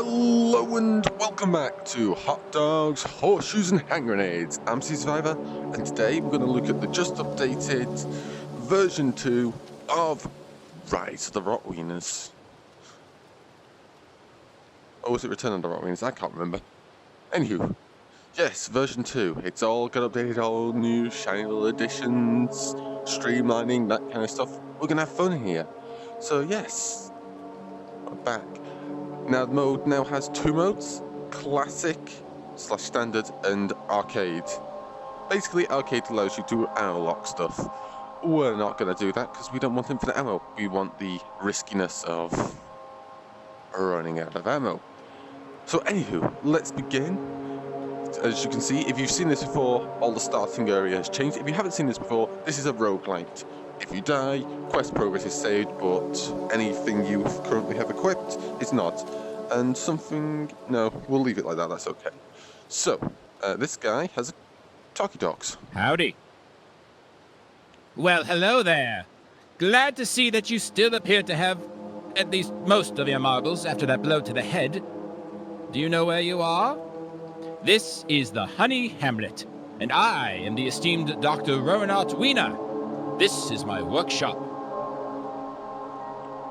Hello and welcome back to Hot Dogs, Horseshoes and Hand Grenades. I'm CZSurvivor, and today we're going to look at the just updated version 2 of Rise of the Rotwieners. Or was it Return of the Rotwieners? I can't remember. Anywho, yes, version 2. It's all got updated, all new shiny little additions, streamlining, that kind of stuff. We're going to have fun here. So yes, we're back. Now the mode now has two modes, classic / standard and arcade. Basically arcade allows you to ammo lock stuff. We're not going to do that because we don't want infinite ammo. We want the riskiness of running out of ammo. So anywho, let's begin. As you can see, if you've seen this before, all the starting area has changed. If you haven't seen this before, this is a Rogue-Lite. If you die, quest progress is saved, but anything you currently have equipped is not. And something... no, we'll leave it like that, that's okay. So, this guy has talkie dogs. Howdy. Well, hello there. Glad to see that you still appear to have at least most of your marbles after that blow to the head. Do you know where you are? This is the Honey Hamlet, and I am the esteemed Dr. Rotwiener. This is my workshop.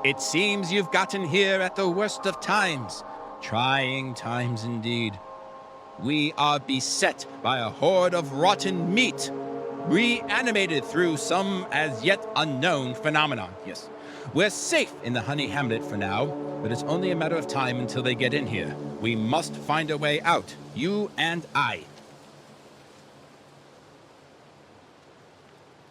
It seems you've gotten here at the worst of times. Trying times indeed. We are beset by a horde of rotten meat, reanimated through some as yet unknown phenomenon. Yes, we're safe in the Honey Hamlet for now, but it's only a matter of time until they get in here. We must find a way out, you and I.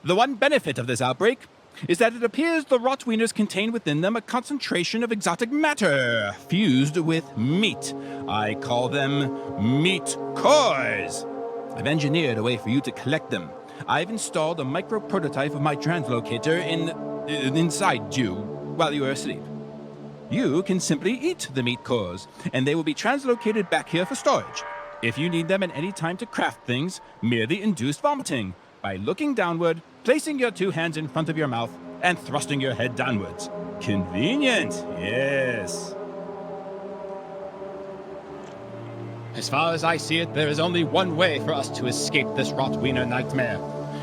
The one benefit of this outbreak is that it appears the Rotwieners contain within them a concentration of exotic matter fused with meat. I call them meat cores. I've engineered a way for you to collect them. I've installed a micro prototype of my translocator inside you while you are asleep. You can simply eat the meat cores, and they will be translocated back here for storage. If you need them at any time to craft things, merely induce vomiting by looking downward, placing your two hands in front of your mouth, and thrusting your head downwards. Convenient, yes. As far as I see it, there is only one way for us to escape this Rotwiener nightmare.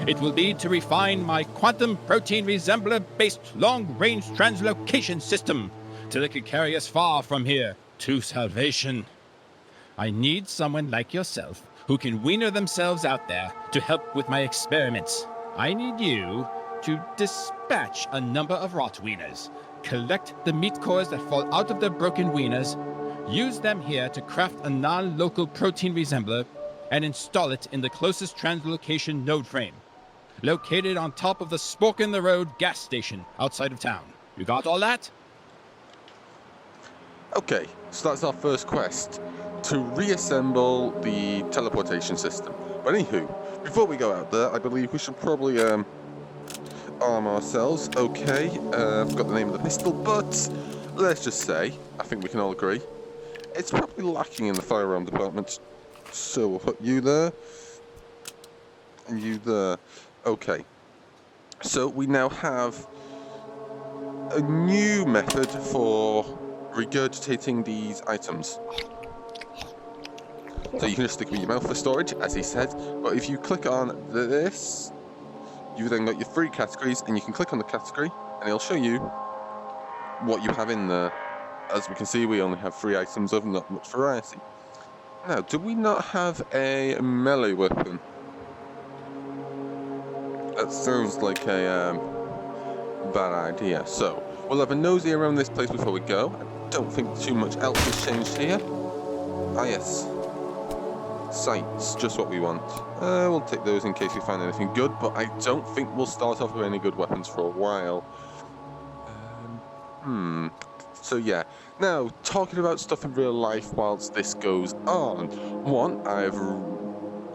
It will be to refine my quantum protein resembler-based long-range translocation system till it could carry us far from here to salvation. I need someone like yourself who can wiener themselves out there to help with my experiments. I need you to dispatch a number of Rotwieners, collect the meat cores that fall out of their broken wieners, use them here to craft a non-local protein resembler, and install it in the closest translocation node frame, located on top of the Spork in the Road gas station outside of town. You got all that? Okay, so that's our first quest, to reassemble the teleportation system. But anywho, before we go out there, I believe we should probably arm ourselves. Okay, I've got the name of the pistol, but let's just say, I think we can all agree, it's probably lacking in the firearm department. So we'll put you there, and you there. Okay, so we now have a new method for regurgitating these items. So you can just stick it with your mouth for storage, as he said, but if you click on this, you've then got your 3 categories, and you can click on the category, and it'll show you what you have in there. As we can see, we only have 3 items of not much variety. Now, do we not have a melee weapon? That sounds like a bad idea. So, we'll have a nosy around this place before we go. I don't think too much else has changed here. Ah yes. Sights, just what we want. We'll take those in case we find anything good, but I don't think we'll start off with any good weapons for a while. So yeah. Now, talking about stuff in real life whilst this goes on. One, I've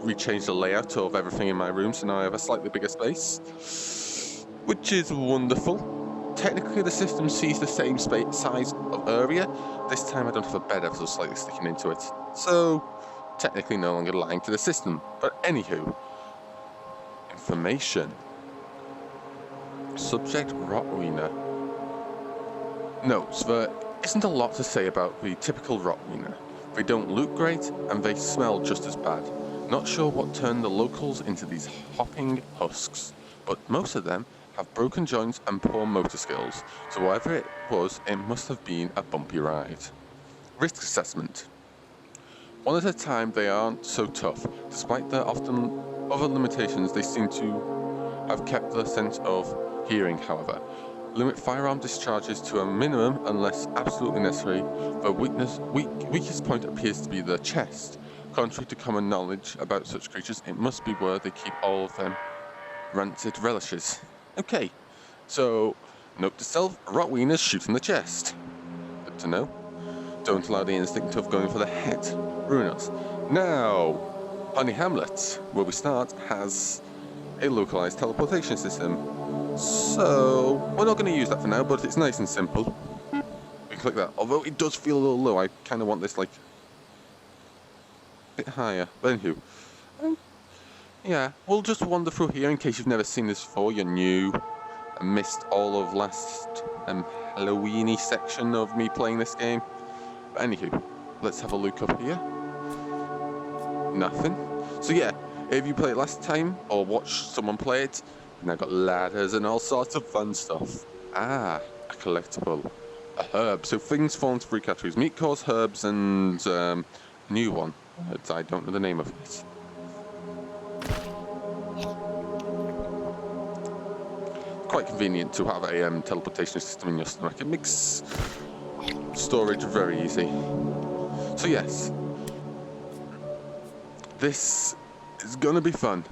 rechanged the layout of everything in my room, so now I have a slightly bigger space, which is wonderful. Technically, the system sees the same size of area. This time I don't have a bed ever so slightly sticking into it. So, technically no longer lying to the system. But anywho, information. Subject Rotwiener. Notes. The isn't a lot to say about the typical Rotwiener. They don't look great, and they smell just as bad. Not sure what turned the locals into these hopping husks, but most of them have broken joints and poor motor skills, so whatever it was, it must have been a bumpy ride. Risk assessment. One at a time, they aren't so tough. Despite their often other limitations, they seem to have kept their sense of hearing, however. Limit firearm discharges to a minimum unless absolutely necessary. Their weakest point appears to be their chest. Contrary to common knowledge about such creatures, it must be where they keep all of them rancid relishes. Okay, so note to self, Rotwieners shoot in the chest. Good to know. Don't allow the instinct of going for the head. Ruin us. Now, Honey Hamlet, where we start, has a localized teleportation system. So, we're not going to use that for now, but it's nice and simple. We click that. Although it does feel a little low, I kind of want this, like, a bit higher. But anywho, yeah, we'll just wander through here in case you've never seen this before, you're new, and missed all of last Halloween-y section of me playing this game. But anywho, let's have a look up here. Nothing. So yeah, if you played it last time, or watched someone play it, and I got ladders and all sorts of fun stuff. Ah, a collectible. A herb. So things fall into 3 categories. Meat cores, herbs, and a new one. I don't know the name of it. Quite convenient to have a teleportation system in your stomach. It makes storage very easy. So yes, this is gonna be fun.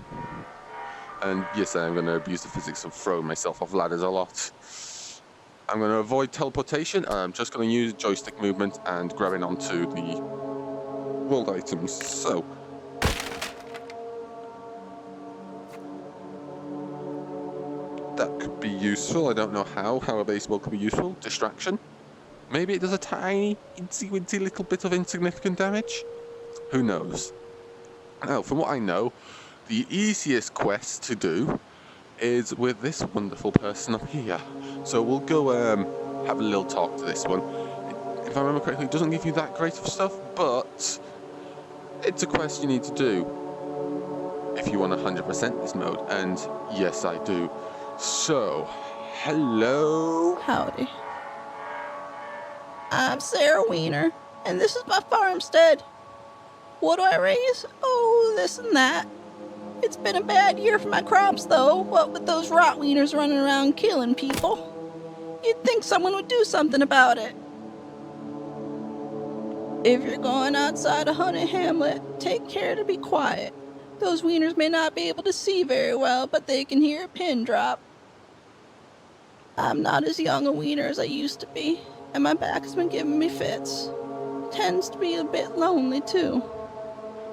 And yes, I'm going to abuse the physics of throwing myself off ladders a lot. I'm going to avoid teleportation, and I'm just going to use joystick movement and grabbing onto the world items. So, that could be useful. I don't know how a baseball could be useful. Distraction. Maybe it does a tiny, incy-wincy little bit of insignificant damage. Who knows? Now, from what I know, the easiest quest to do is with this wonderful person up here. So we'll go have a little talk to this one. If I remember correctly, it doesn't give you that great of stuff, but it's a quest you need to do if you want 100% this mode, and yes, I do. So, hello. Howdy. I'm Sarah Wiener, and this is my farmstead. What do I raise? Oh, this and that. It's been a bad year for my crops, though, what with those Rotwieners running around killing people. You'd think someone would do something about it. If you're going outside of Honey Hamlet, take care to be quiet. Those wieners may not be able to see very well, but they can hear a pin drop. I'm not as young a wiener as I used to be, and my back has been giving me fits. Tends to be a bit lonely, too.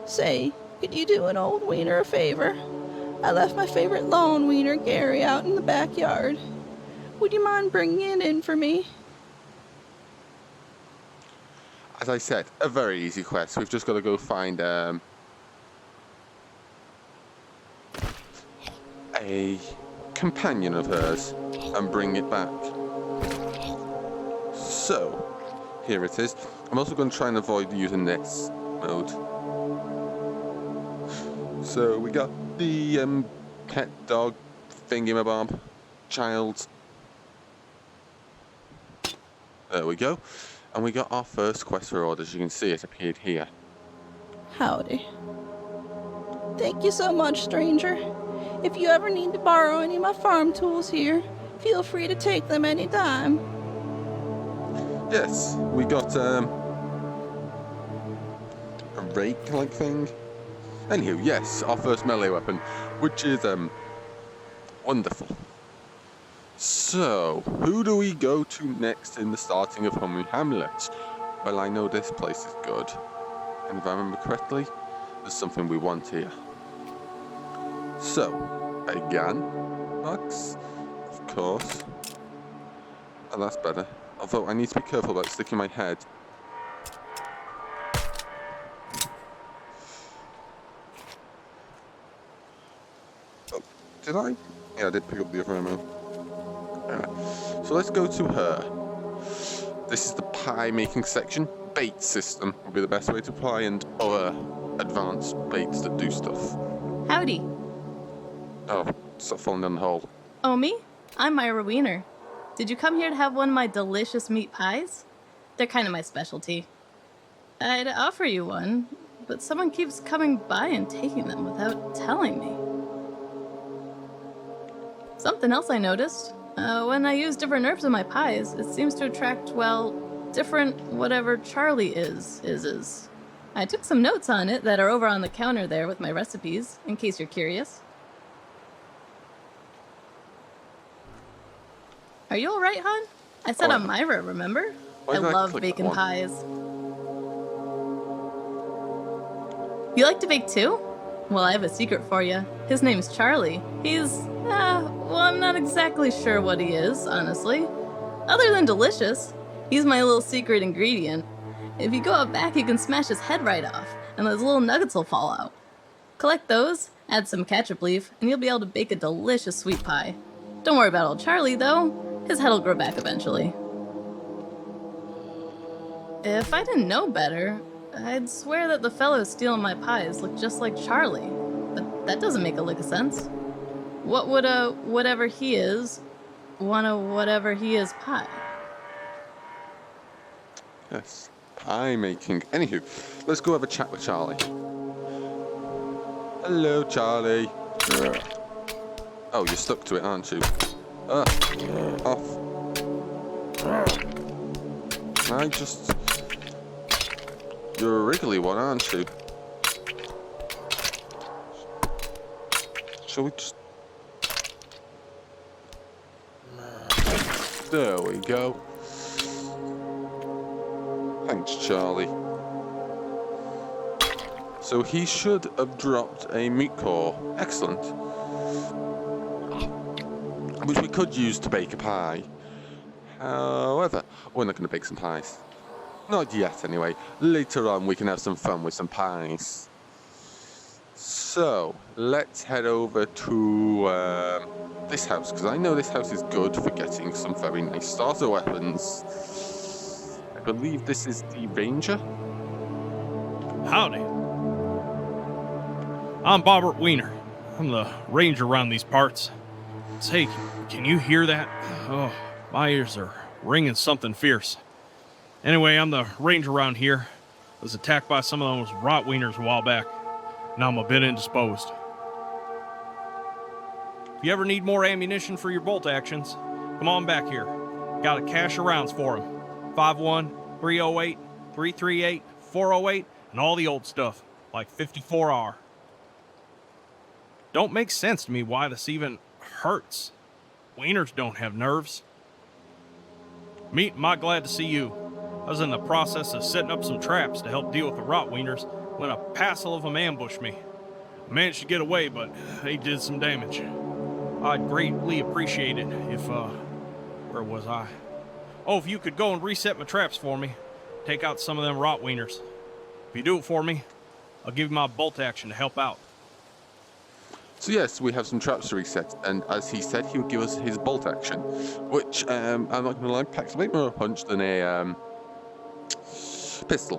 Say, could you do an old wiener a favor? I left my favorite lawn wiener, Gary, out in the backyard. Would you mind bringing it in for me? As I said, a very easy quest. We've just got to go find a companion of hers and bring it back. So, here it is. I'm also going to try and avoid using this mode. So we got the pet dog thingamabob child. There we go. And we got our first quest reward. As you can see, it appeared here. Howdy. Thank you so much, stranger. If you ever need to borrow any of my farm tools here, feel free to take them anytime. Yes, we got a rake-like thing. Anywho, yes, our first melee weapon, which is wonderful. So, who do we go to next in the starting of Honey Hamlet? Well, I know this place is good, and if I remember correctly, there's something we want here. So, a gun box, of course. Oh, that's better. Although I need to be careful about sticking my head. Oh, did I? Yeah, I did pick up the other ammo. Alright, so let's go to her. this is the pie making section. Bait system would be the best way to apply, and other advanced baits that do stuff. Howdy. Oh, stop falling down the hole. Oh, me? I'm Myra Wiener. Did you come here to have one of my delicious meat pies? They're kind of my specialty. I'd offer you one, but someone keeps coming by and taking them without telling me. Something else I noticed. When I use different herbs in my pies, it seems to attract, well, different whatever Charlie is. I took some notes on it that are over on the counter there with my recipes, in case you're curious. Are you alright, hon? I said I'm Myra, remember? I love baking pies. You like to bake too? Well, I have a secret for you. His name's Charlie. He's, well, I'm not exactly sure what he is, honestly. Other than delicious, he's my little secret ingredient. If you go out back, you can smash his head right off, and those little nuggets will fall out. Collect those, add some ketchup leaf, and you'll be able to bake a delicious sweet pie. Don't worry about old Charlie, though. His head will grow back eventually. If I didn't know better, I'd swear that the fellow stealing my pies looked just like Charlie. But that doesn't make a lick of sense. What would a whatever he is want a whatever he is pie? Yes, pie making. Anywho, let's go have a chat with Charlie. Hello, Charlie. Oh, you're stuck to it, aren't you? Off. I just... You're a wriggly one, aren't you? Shall we just... There we go. Thanks, Charlie. So he should have dropped a meat core. Excellent. Which we could use to bake a pie. However, we're not going to bake some pies. Not yet, anyway. Later on, we can have some fun with some pies. So, let's head over to this house, because I know this house is good for getting some very nice starter weapons. I believe this is the Ranger. Howdy. I'm Bobbert Wiener. I'm the ranger around these parts. Say, can you hear that? Oh, my ears are ringing something fierce. Anyway, I'm the ranger around here. Was attacked by some of those Rotwieners a while back. Now I'm a bit indisposed. If you ever need more ammunition for your bolt actions, come on back here. Got a cache of rounds for them. 5-1, 308, 338, 408, and all the old stuff, like 54R. Don't make sense to me why this even hurts. Wieners don't have nerves. Meat, am I glad to see you. I was in the process of setting up some traps to help deal with the Rotwieners when a passel of them ambushed me. I managed to get away, but they did some damage. I'd greatly appreciate it if, where was I? Oh, if you could go and reset my traps for me. Take out some of them Rotwieners. If you do it for me, I'll give you my bolt action to help out. So yes, we have some traps to reset, and as he said, he would give us his bolt action, which, I'm not going to lie, packs a bit more punch than a, pistol.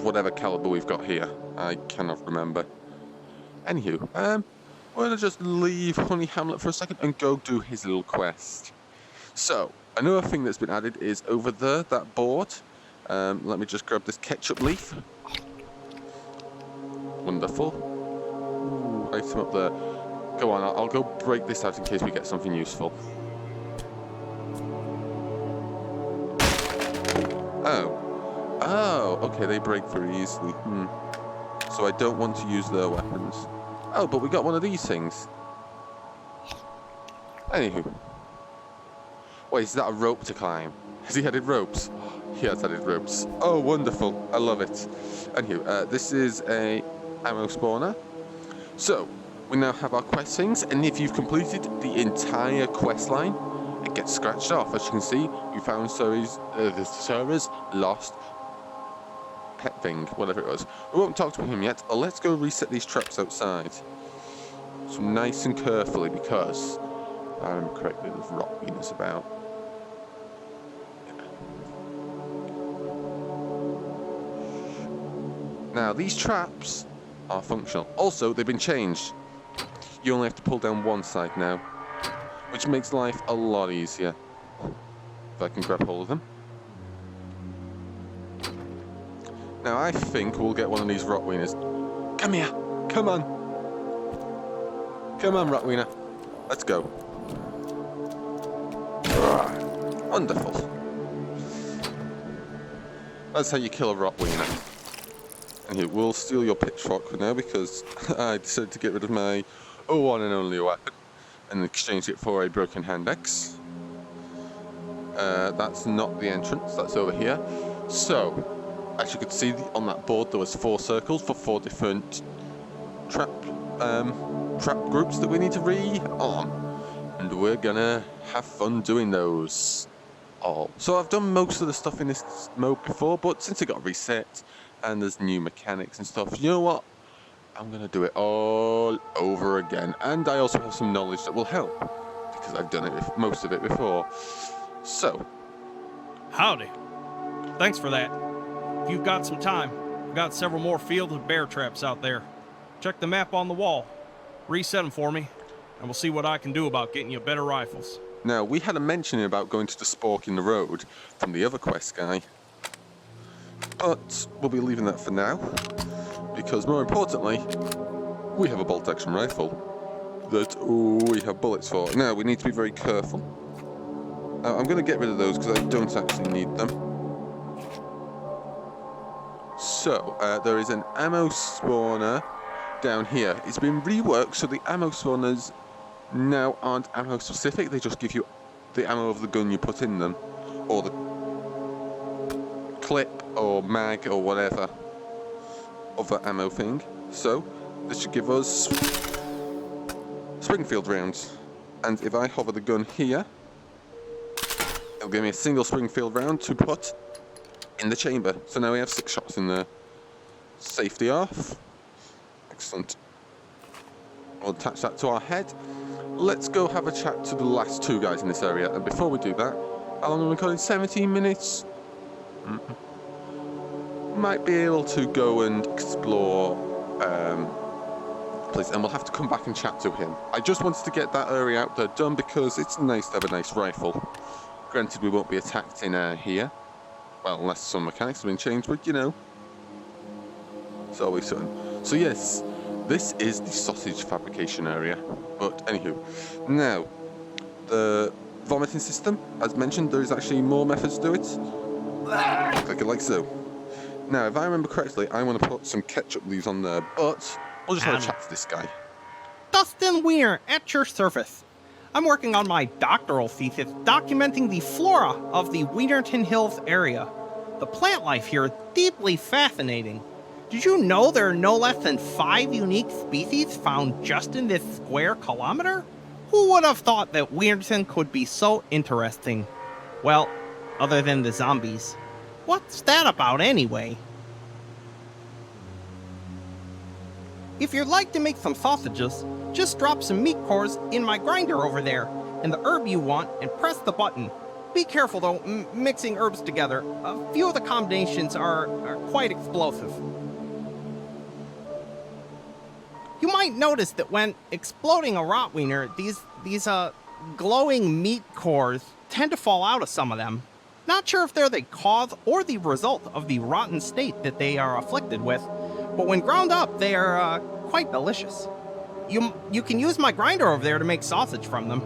Whatever caliber we've got here, I cannot remember. Anywho, we're going to just leave Honey Hamlet for a second and go do his little quest. So, another thing that's been added is over there, that board. Let me just grab this ketchup leaf. Wonderful. Ooh, item up there. Go on, I'll go break this out in case we get something useful. Oh, okay, they break very easily. So I don't want to use their weapons. Oh, but we got one of these things. Anywho. Wait, is that a rope to climb? Has he added ropes? He has added ropes. Oh, wonderful. I love it. Anywho, this is a ammo spawner. So, we now have our quest things, and if you've completed the entire quest line, it gets scratched off. As you can see, we found the server's lost pet thing, whatever it was. We won't talk to him yet. Let's go reset these traps outside. So nice and carefully, because, if I remember correctly, there's Rotwieners about. Now, these traps are functional. Also, they've been changed. You only have to pull down one side now, which makes life a lot easier. If I can grab hold of them. Now, I think we'll get one of these Rotwieners. Come here! Come on! Come on, Rotwiener. Let's go. Wonderful. That's how you kill a Rotwiener. And here, we'll steal your pitchfork for now because I decided to get rid of my one and only weapon and exchange it for a broken hand axe. That's not the entrance, that's over here. So, as you could see on that board, there was 4 circles for 4 different trap groups that we need to re-arm. And we're gonna have fun doing those all. So I've done most of the stuff in this mode before, but since it got reset and there's new mechanics and stuff, you know what? I'm gonna do it all over again. And I also have some knowledge that will help, because I've done it most of it before. So. Howdy. Thanks for that. If you've got some time, I've got several more fields of bear traps out there. Check the map on the wall. Reset them for me, and we'll see what I can do about getting you better rifles. Now, we had a mention about going to the spork in the road from the other quest guy. But we'll be leaving that for now, because more importantly, we have a bolt-action rifle that we have bullets for. Now, we need to be very careful. I'm going to get rid of those because I don't actually need them. So, there is an ammo spawner down here. It's been reworked so the ammo spawners now aren't ammo specific. They just give you the ammo of the gun you put in them, or the clip or mag or whatever other ammo thing. So this should give us Springfield rounds, and if I hover the gun here, it'll give me a single Springfield round to put in the chamber. So now we have 6 shots in there. Safety off. Excellent. We'll attach that to our head. Let's go have a chat to the last 2 guys in this area. And before we do that, how long are we recording? 17 minutes? Might be able to go and explore place, and we'll have to come back and chat to him. I just wanted to get that area out there done because it's nice to have a nice rifle. Granted, we won't be attacked in here. Well, unless some mechanics have been changed, but you know. It's always something. So yes, this is the sausage fabrication area. But anywho, now, the vomiting system, as mentioned, there is actually more methods to do it. Click it like so. Now, if I remember correctly, I want to put some ketchup leaves on there, but we'll just have a chat to this guy. Dustin Wiener at your service. I'm working on my doctoral thesis documenting the flora of the Wienerton Hills area. The plant life here is deeply fascinating. Did you know there are no less than 5 unique species found just in this square kilometer? Who would have thought that Wienerton could be so interesting? Well, other than the zombies. What's that about anyway? If you'd like to make some sausages, just drop some meat cores in my grinder over there, and the herb you want, and press the button. Be careful though, mixing herbs together. A few of the combinations are quite explosive. You might notice that when exploding a Rotwiener, these glowing meat cores tend to fall out of some of them. Not sure if they're the cause or the result of the rotten state that they are afflicted with, but when ground up, they are quite delicious. You can use my grinder over there to make sausage from them.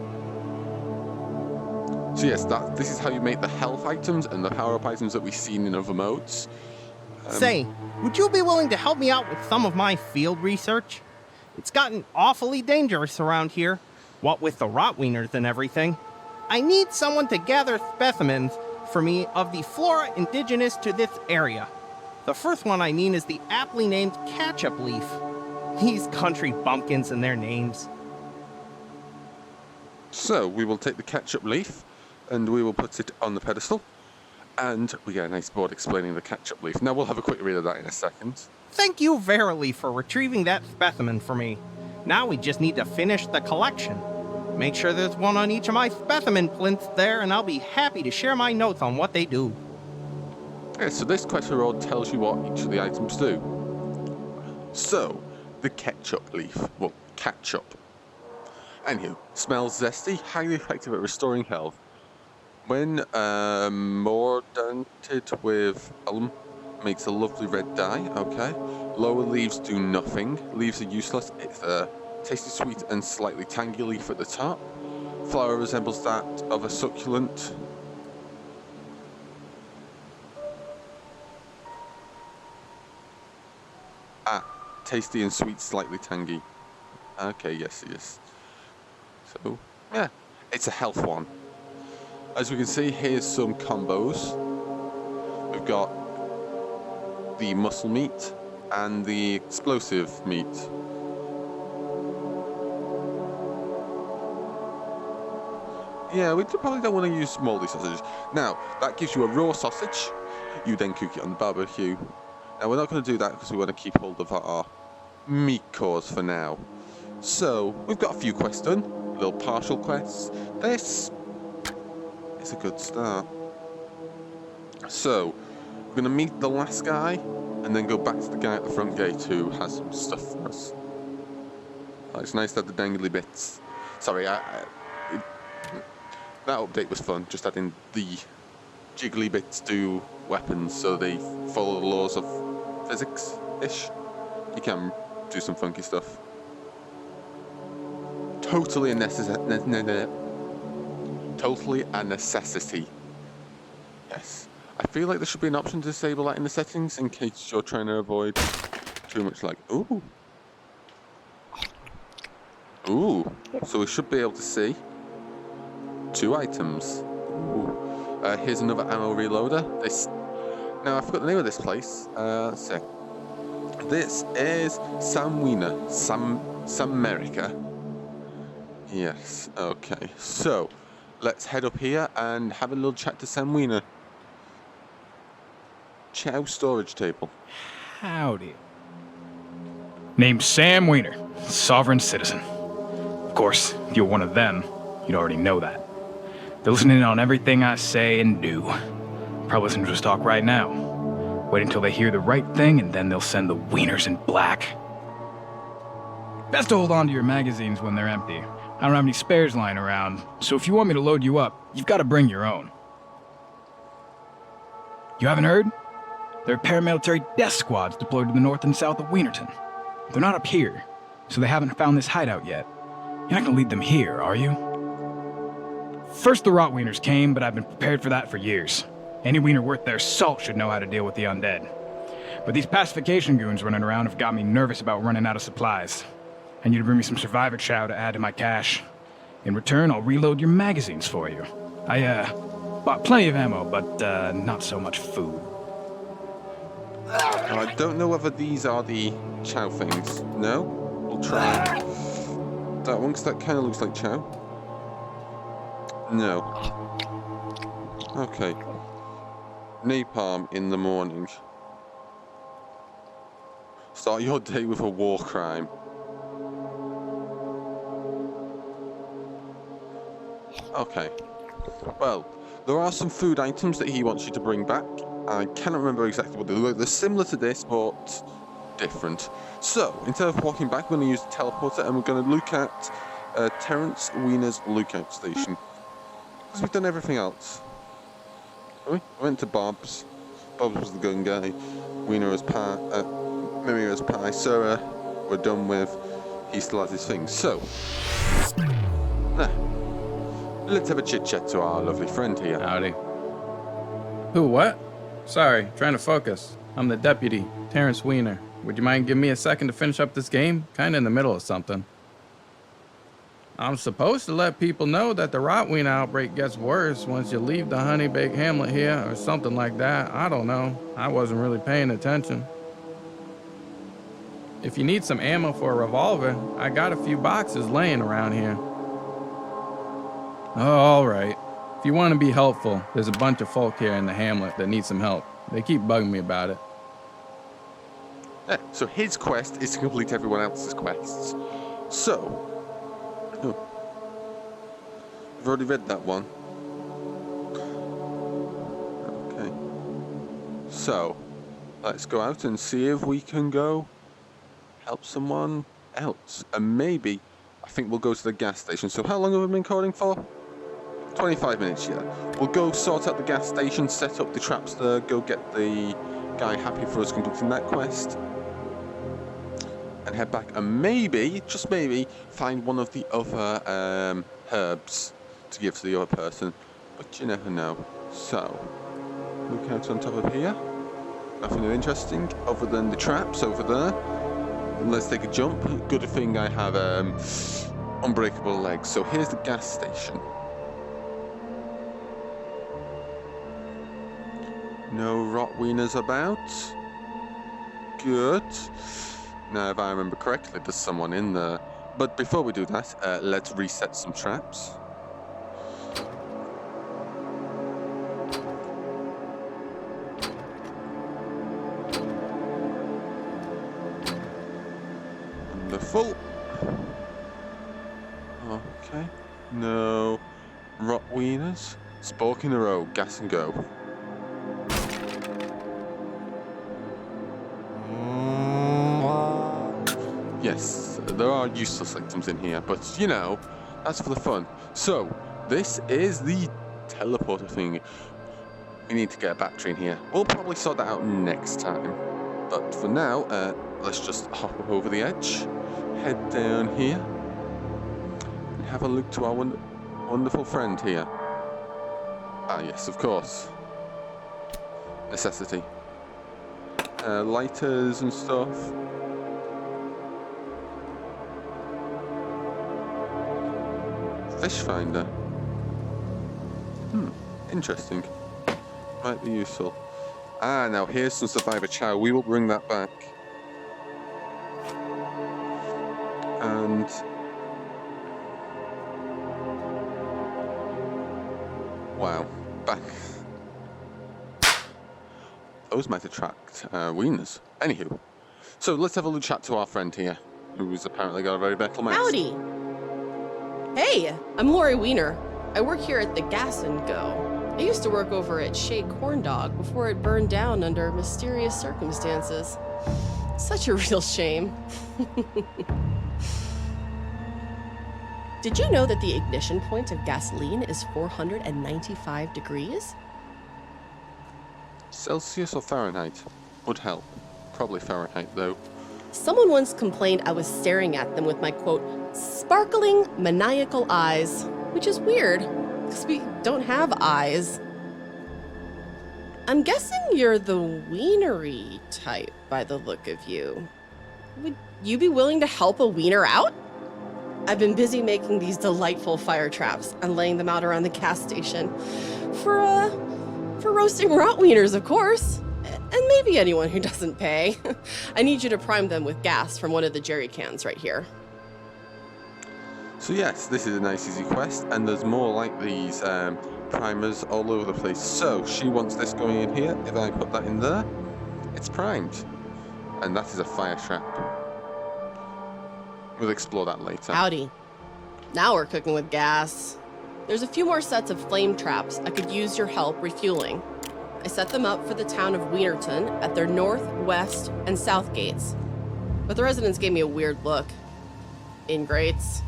So yes, this is how you make the health items and the power-up items that we've seen in other modes. Say, would you be willing to help me out with some of my field research? It's gotten awfully dangerous around here, what with the Rotwieners and everything. I need someone to gather specimens for me of the flora indigenous to this area. The first one I mean is the aptly named Ketchup Leaf. These country bumpkins and their names. So we will take the Ketchup Leaf and we will put it on the pedestal, and we get a nice board explaining the Ketchup Leaf. Now we'll have a quick read of that in a second. Thank you verily for retrieving that specimen for me. Now we just need to finish the collection. Make sure there's one on each of my specimen plinths there, and I'll be happy to share my notes on what they do. Yeah, so this quest road tells you what each of the items do. So, the Ketchup Leaf. Well, ketchup. Anywho, smells zesty, highly effective at restoring health. When mordanted with alum, makes a lovely red dye. Okay. Lower leaves do nothing. Leaves are useless. It's a tasty, sweet, and slightly tangy leaf at the top. Flower resembles that of a succulent. Tasty and sweet, slightly tangy. Okay, yes. So, yeah, it's a health one. As we can see, here's some combos. We've got the muscle meat and the explosive meat. Yeah, we probably don't want to use moldy sausages. Now, that gives you a raw sausage. You then cook it on the barbecue. Now, we're not going to do that because we want to keep hold of our meat cores for now. So, we've got a few quests done. Little partial quests. This is a good start. So, we're going to meet the last guy and then go back to the guy at the front gate who has some stuff for us. Oh, it's nice to have the dangly bits. Sorry, that update was fun, just adding the jiggly bits to weapons so they follow the laws of physics-ish. You can do some funky stuff. Totally a necessity. Yes. I feel like there should be an option to disable that in the settings in case you're trying to avoid too much like, ooh. Ooh. So we should be able to see 2 items. Ooh. Here's another ammo reloader. Now I forgot the name of this place. Let's see. This is Samerica. Yes. Okay. So let's head up here and have a little chat to Sam Wiener. Chow storage table. Howdy. Name's Sam Wiener, sovereign citizen. Of course, if you're one of them, you'd already know that. They're listening on everything I say and do. Probably listening to us talk right now. Wait until they hear the right thing, and then they'll send the wieners in black. Best to hold on to your magazines when they're empty. I don't have any spares lying around, so if you want me to load you up, you've got to bring your own. You haven't heard? There are paramilitary death squads deployed to the north and south of Wienerton. They're not up here, so they haven't found this hideout yet. You're not gonna lead them here, are you? First the Rotwieners came, but I've been prepared for that for years. Any wiener worth their salt should know how to deal with the undead. But these pacification goons running around have got me nervous about running out of supplies. I need to bring me some survivor chow to add to my cache. In return, I'll reload your magazines for you. I, bought plenty of ammo, but, not so much food. I don't know whether these are the chow things. No? We'll try that one, because that kind of looks like chow. No. Okay. Napalm in the morning. Start your day with a war crime. Okay. Well, there are some food items that he wants you to bring back. I cannot remember exactly what they look like. They're similar to this, but different. So, instead of walking back, we're going to use the teleporter, and we're going to look at Terence Wiener's lookout station. Because we've done everything else. We went to Bob's. Bob's was the gun guy. Wiener was pie. Mimi was pie. Sarah, we're done with. He still has his things. So, let's have a chit chat to our lovely friend here. Howdy. Who, what? Sorry, trying to focus. I'm the deputy, Terence Wiener. Would you mind giving me a second to finish up this game? Kinda in the middle of something. I'm supposed to let people know that the Rotwiener outbreak gets worse once you leave the honey-baked Hamlet here, or something like that. I don't know. I wasn't really paying attention. If you need some ammo for a revolver, I got a few boxes laying around here. Oh, all right. If you want to be helpful, there's a bunch of folk here in the Hamlet that need some help. They keep bugging me about it. Yeah, so his quest is to complete everyone else's quests. So, I've already read that one. Okay. So, let's go out and see if we can go help someone else. And maybe, I think we'll go to the gas station. So how long have we been recording for? 25 minutes, yeah. We'll go sort out the gas station, set up the traps there, go get the guy happy for us completing that quest. And head back and maybe, just maybe, find one of the other herbs to give to the other person. But you never know. So, look out on top of here. Nothing interesting other than the traps over there. Let's take a jump. Good thing I have unbreakable legs. So here's the gas station. No Rotwieners about. Good. Now, if I remember correctly, there's someone in there. But before we do that, let's reset some traps. Wonderful. Okay. No Rotwieners. Spork in a row. Gas and go. Yes, there are useless items in here, but you know, that's for the fun. So, this is the teleporter thing. We need to get a battery in here. We'll probably sort that out next time. But for now, let's just hop up over the edge, head down here, and have a look to our wonderful friend here. Ah, yes, of course. Necessity. Lighters and stuff. Fish finder. Interesting. Might be useful. Ah, now here's some survivor chow. We will bring that back. And wow, back. Those might attract wieners. Anywho, so let's have a little chat to our friend here, who's apparently got a very metal mask. Howdy. Hey, I'm Lori Wiener. I work here at the Gas and Go. I used to work over at Shea Corn Dog before it burned down under mysterious circumstances. Such a real shame. Did you know that the ignition point of gasoline is 495 degrees? Celsius or Fahrenheit? Would help. Probably Fahrenheit, though. Someone once complained I was staring at them with my, quote, sparkling, maniacal eyes, which is weird, because we don't have eyes. I'm guessing you're the wienery type by the look of you. Would you be willing to help a wiener out? I've been busy making these delightful fire traps and laying them out around the gas station for roasting Rotwieners, of course. And maybe anyone who doesn't pay. I need you to prime them with gas from one of the jerry cans right here. So yes, this is a nice easy quest, and there's more like these primers all over the place. So she wants this going in here. If I put that in there, it's primed. And that is a fire trap. We'll explore that later. Howdy. Now we're cooking with gas. There's a few more sets of flame traps I could use your help refueling. I set them up for the town of Wienerton at their north, west, and south gates. But the residents gave me a weird look. Ingrates.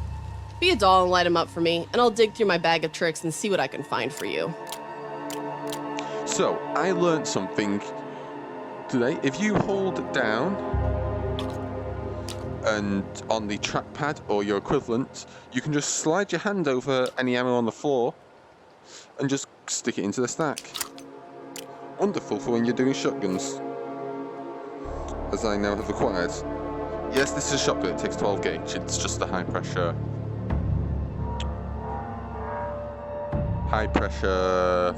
Be a doll and light them up for me, and I'll dig through my bag of tricks and see what I can find for you. So, I learned something today. If you hold down and on the trackpad or your equivalent, you can just slide your hand over any ammo on the floor and just stick it into the stack. Wonderful for when you're doing shotguns, as I now have acquired. Yes, this is a shotgun, it takes 12 gauge, it's just a high pressure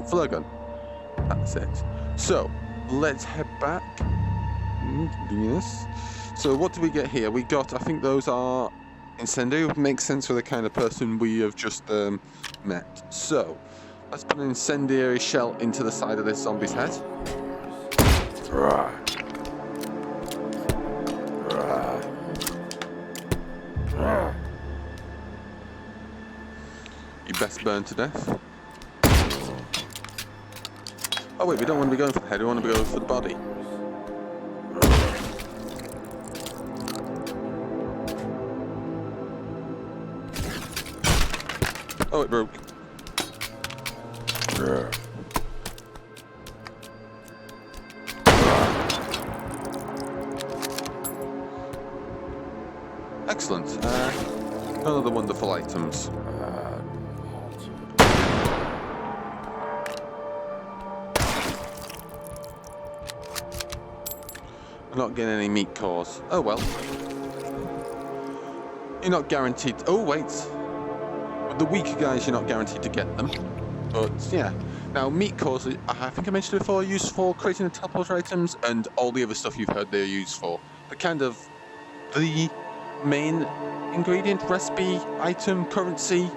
flare gun. That's it. So, let's head back. Yes. So what do we get here? We got, I think those are incendiary, would make sense for the kind of person we have just met. So, let's put an incendiary shell into the side of this zombie's head. You best burn to death. Oh wait, we don't want to be going for the head, we want to be going for the body. Oh, it broke. Excellent. None of the wonderful items. We're not getting any meat cores. Oh well. You're not guaranteed. Oh wait. With the weaker guys, you're not guaranteed to get them. But yeah. Now meat cores, I think I mentioned it before, are used for creating the teleporter items and all the other stuff you've heard they're used for. The kind of the main ingredient, recipe, item, currency,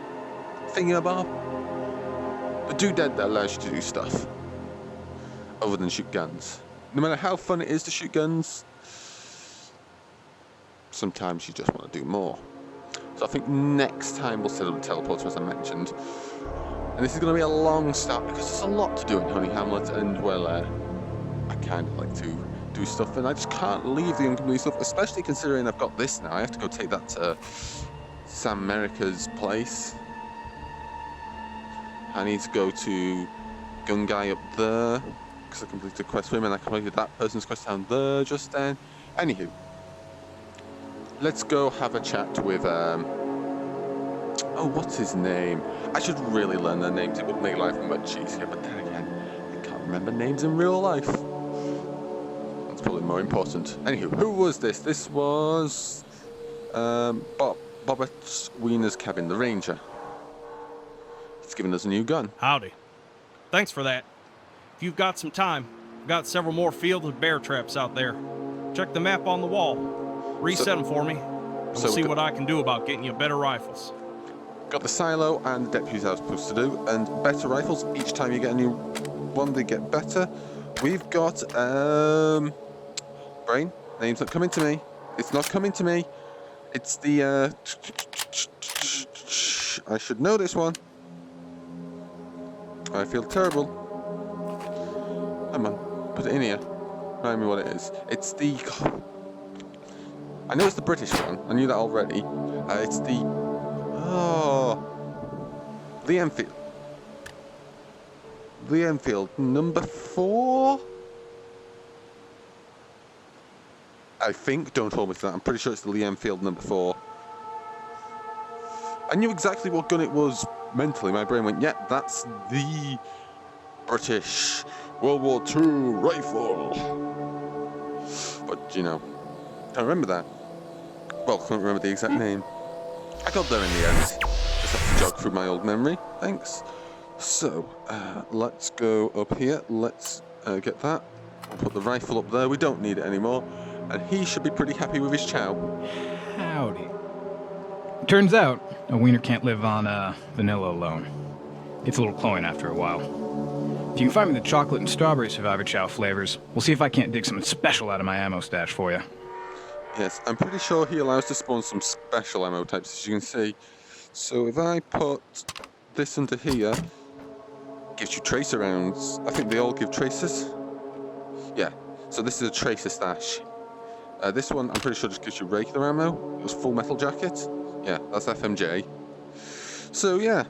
thingamabob. The doodad that allows you to do stuff other than shoot guns. No matter how fun it is to shoot guns, sometimes you just want to do more. So I think next time we'll set up the teleporter, as I mentioned. And this is going to be a long start because there's a lot to do in Honey Hamlet, and well, I kind of like to do stuff, and I just can't leave the incomplete stuff, especially considering I've got this now. I have to go take that to Sam America's place. I need to go to Gun Guy up there because I completed a quest for him, and I completed that person's quest down there just then. Anywho, let's go have a chat with oh, what's his name? I should really learn their names. It would make life much easier, but then again, I can't remember names in real life. That's probably more important. Anywho, who was this? This was Bobbert Wiener's cabin, the ranger. He's giving us a new gun. Howdy. Thanks for that. If you've got some time, I've got several more fields with bear traps out there. Check the map on the wall. Reset them for me. And we'll see what I can do about getting you better rifles. Got the silo and the deputies I was supposed to do, and better rifles. Each time you get a new one, they get better. We've got brain. Name's not coming to me. It's not coming to me. It's the I should know this one. I feel terrible. Come on, put it in here. Remind me what it is. It's the. I know it's the British one. I knew that already. It's the. Oh. The Enfield. The Enfield number 4. I think. Don't hold me to that. I'm pretty sure it's the Lee Enfield number 4. I knew exactly what gun it was mentally. My brain went, yeah, that's the British World War II rifle. But, you know, can't remember that. Well, can't remember the exact name. I got there in the end. Just have to jog through my old memory. Thanks. So, let's go up here. Let's get that. I'll put the rifle up there. We don't need it anymore. And he should be pretty happy with his chow. Howdy. Turns out, a wiener can't live on vanilla alone. It's a little cloying after a while. If you can find me the chocolate and strawberry Survivor chow flavors, we'll see if I can't dig something special out of my ammo stash for you. Yes, I'm pretty sure he allows to spawn some special ammo types, as you can see. So if I put this under here, gives you tracer rounds. I think they all give tracers. Yeah, so this is a tracer stash. This one, I'm pretty sure just gives you regular ammo. It was full metal jacket. Yeah, that's FMJ. So yeah,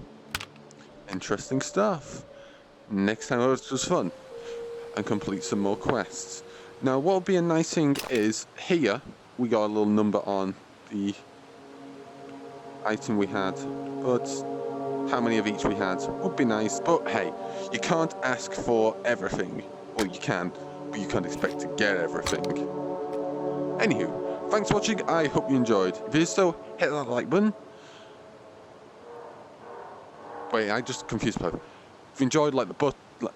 interesting stuff. Next time it's just fun and complete some more quests. Now, what would be a nice thing is here we got a little number on the item we had, but how many of each we had would be nice. But hey, you can't ask for everything. Well, you can, but you can't expect to get everything. Anywho, thanks for watching. I hope you enjoyed. If you did so, hit that like button. Wait, I just confused myself. If you enjoyed, like the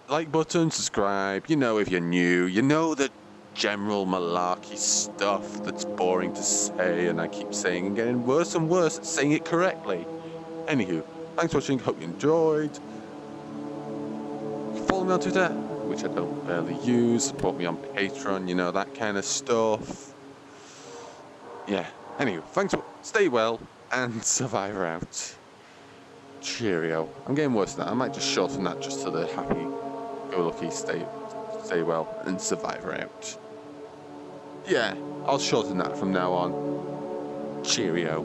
like button, subscribe. You know, if you're new, you know the general malarkey stuff that's boring to say, and I keep saying and getting worse and worse at saying it correctly. Anywho, thanks for watching. Hope you enjoyed. Follow me on Twitter, which I don't barely use. Support me on Patreon. You know, that kind of stuff. Yeah. Anyway, thanks. Stay well and Survivor out. Cheerio. I'm getting worse than that. I might just shorten that just to the happy-go-lucky stay well and Survivor out. Yeah, I'll shorten that from now on. Cheerio.